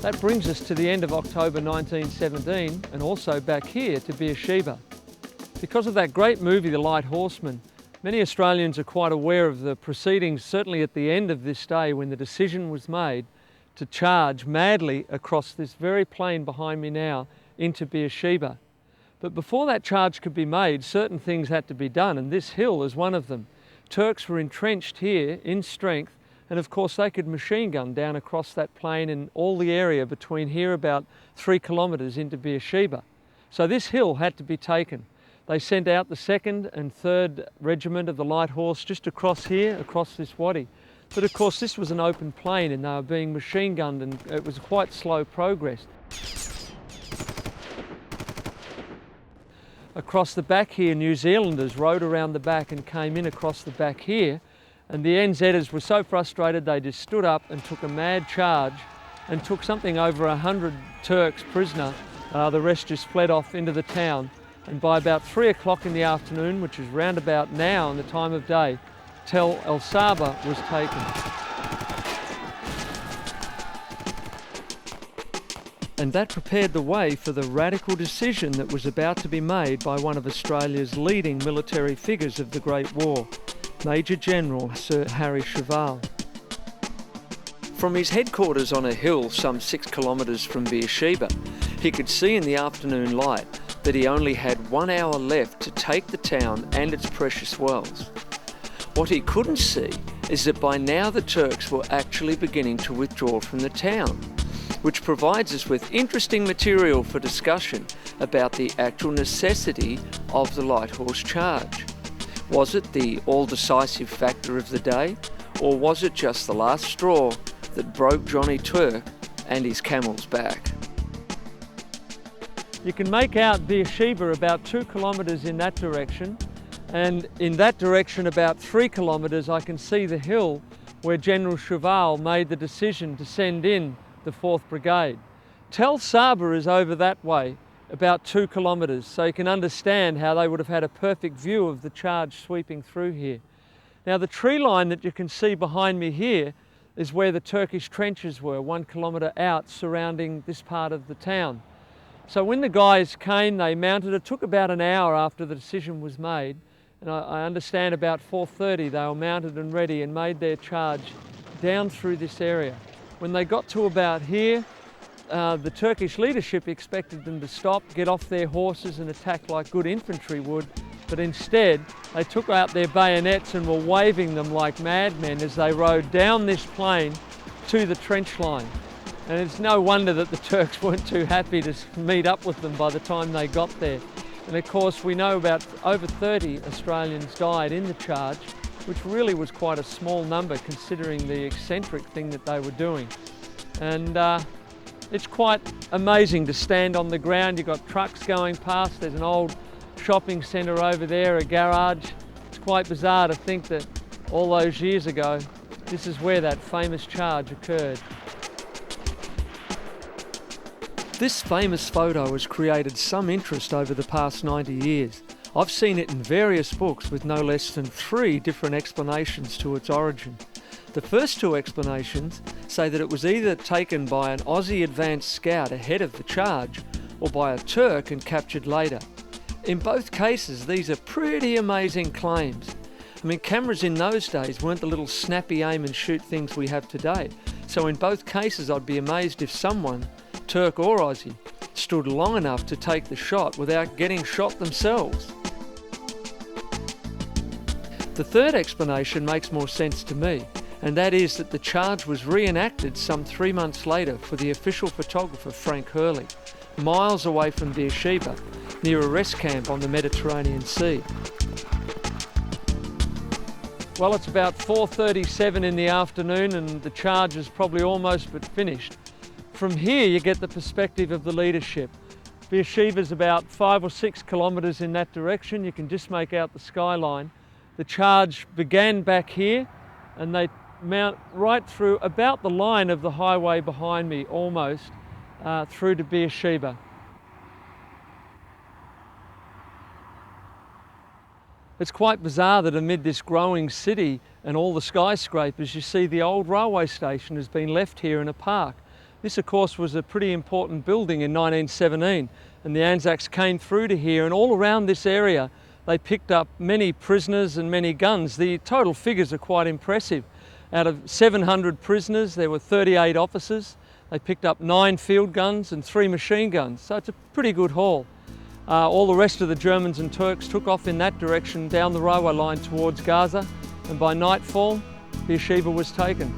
That brings us to the end of October 1917 and also back here to Beersheba. Because of that great movie, The Light Horseman, many Australians are quite aware of the proceedings, certainly at the end of this day when the decision was made to charge madly across this very plain behind me now into Beersheba. But before that charge could be made, certain things had to be done, and this hill is one of them. Turks were entrenched here in strength, and of course they could machine gun down across that plain and all the area between here about 3 kilometres into Beersheba. So this hill had to be taken. They sent out the 2nd and 3rd Regiment of the Light Horse just across here, across this wadi. But of course this was an open plain and they were being machine gunned, and it was quite slow progress. Across the back here, New Zealanders rode around the back and came in across the back here, and the NZers were so frustrated they just stood up and took a mad charge and took something over 100 Turks prisoner. The rest just fled off into the town, and by about 3 o'clock in the afternoon, which is round about now in the time of day, Tel el Saba was taken. And that prepared the way for the radical decision that was about to be made by one of Australia's leading military figures of the Great War, Major General Sir Harry Cheval. From his headquarters on a hill some 6 kilometres from Beersheba, he could see in the afternoon light that he only had 1 hour left to take the town and its precious wells. What he couldn't see is that by now the Turks were actually beginning to withdraw from the town, which provides us with interesting material for discussion about the actual necessity of the light horse charge. Was it the all-decisive factor of the day, or was it just the last straw that broke Johnny Turk and his camel's back? You can make out Beersheba about 2 kilometres in that direction, and in that direction about 3 kilometres I can see the hill where General Cheval made the decision to send in the 4th Brigade. Tel Saba is over that way, about 2 kilometres, so you can understand how they would have had a perfect view of the charge sweeping through here. Now the tree line that you can see behind me here is where the Turkish trenches were, 1 kilometre out, surrounding this part of the town. So when the guys came, they mounted. It took about an hour after the decision was made, and I understand about 4:30 they were mounted and ready and made their charge down through this area. When they got to about here, the Turkish leadership expected them to stop, get off their horses and attack like good infantry would, but instead they took out their bayonets and were waving them like madmen as they rode down this plain to the trench line. And it's no wonder that the Turks weren't too happy to meet up with them by the time they got there. And of course we know about over 30 Australians died in the charge, which really was quite a small number considering the eccentric thing that they were doing. And it's quite amazing to stand on the ground. You've got trucks going past, there's an old shopping centre over there, a garage. It's quite bizarre to think that all those years ago, this is where that famous charge occurred. This famous photo has created some interest over the past 90 years. I've seen it in various books with no less than 3 different explanations to its origin. The first 2 explanations say that it was either taken by an Aussie advanced scout ahead of the charge or by a Turk and captured later. In both cases, these are pretty amazing claims. I mean, cameras in those days weren't the little snappy aim and shoot things we have today. So in both cases, I'd be amazed if someone, Turk or Aussie, stood long enough to take the shot without getting shot themselves. The third explanation makes more sense to me, and that is that the charge was reenacted some 3 months later for the official photographer Frank Hurley, miles away from Beersheba, near a rest camp on the Mediterranean Sea. Well, it's about 4:37 in the afternoon and the charge is probably almost but finished. From here you get the perspective of the leadership. Beersheba's about 5 or 6 kilometres in that direction. You can just make out the skyline. The charge began back here and they mount right through about the line of the highway behind me, almost through to Beersheba. It's quite bizarre that amid this growing city and all the skyscrapers, you see the old railway station has been left here in a park. This of course was a pretty important building in 1917, and the Anzacs came through to here, and all around this area they picked up many prisoners and many guns. The total figures are quite impressive. Out of 700 prisoners, there were 38 officers. They picked up 9 field guns and 3 machine guns, so it's a pretty good haul. All the rest of the Germans and Turks took off in that direction down the railway line towards Gaza, and by nightfall, Beersheba was taken.